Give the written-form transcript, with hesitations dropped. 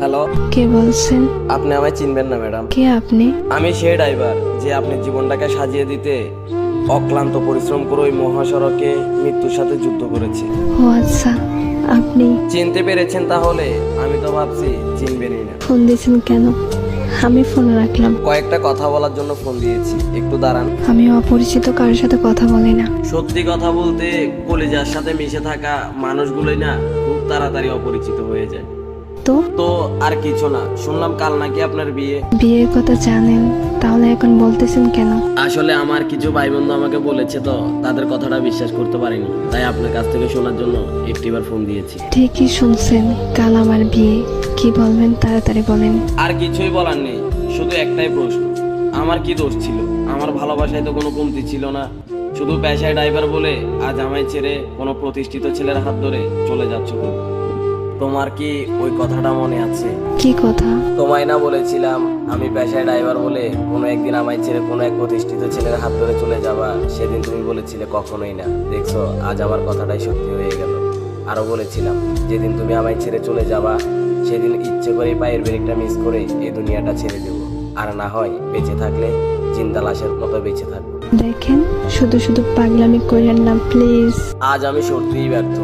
Hello, কে বলছেন? আপনি আমায় চিনবেন না ম্যাডাম। কে আপনি? আমি সেই ড্রাইভার যে আপনার জীবনটাকে সাজিয়ে দিতে অক্লান্ত পরিশ্রম করে ওই মহাসড়কে মৃত্যুর সাথে যুদ্ধ করেছে। ও আচ্ছা, আপনি চিনতে পেরেছেন তাহলে? আমি তো ভাবছি চিনবেনই না। ফোন দিয়েছেন কেন? আমি ফোন রাখলাম। কয়েকটা কথা বলার জন্য ফোন দিয়েছি, একটু দাঁড়ান। আমি অপরিচিত কারোর সাথে কথা বলি না। সত্যি কথা বলতে কলিজার সাথে মিশে থাকা মানুষগুলোই না খুব তাড়াতাড়ি অপরিচিত হয়ে যায়। তো তো আর কিছু না, শুনলাম কাল নাকি আপনার বিয়ে। বিয়ের কথা জানেন, তাহলে এখন বলতেছেন কেন? আসলে আমার কিছু ভাই বন্ধু আমাকে বলেছে, তো তাদের কথাটা বিশ্বাস করতে পারিনি, তাই আপনার কাছ থেকে শোনার জন্য একটিবার ফোন দিয়েছি। ঠিকই শুনছেন, কাল আমার বিয়ে। কি বলবেন তাড়াতাড়ি বলেন। আর কিছুই বলার নেই, শুধু একটাই প্রশ্ন, আমার কি দোষ ছিল? আমার ভালোবাসায় তো কোনো কমতি ছিল না, শুধু পেশায় ড্রাইভার বলে আজ আমায় ছেড়ে কোনো প্রতিষ্ঠিত ছেলের হাত ধরে চলে যাচ্ছ তুমি। তোমার কি ওই কথাটা মনে আছে? কি কথা? তোমায় না বলেছিলাম আমি পেশায় ড্রাইভার বলে কোনো একদিন আমায় ছেড়ে কোনো এক প্রতিষ্ঠিত ছেলের হাত ধরে চলে যাবা? সেদিন তুমি বলেছিলে কখনোই না। দেখছো, আজ আমার কথাটাই সত্যি হয়ে গেল। আরো বলেছিলাম যেদিন তুমি আমায় ছেড়ে চলে যাবা সেদিন ইচ্ছে করে পায়ের ব্রেকটা মিস করে এই দুনিয়াটা ছেড়ে দেবো, আর না হয় বেঁচে থাকলে জিন্দা লাশের মতো বেঁচে থাকবো। দেখেন, শুধু শুধু পাগলামি করেন না প্লিজ। আজ আমি সত্যিই ব্যর্থ।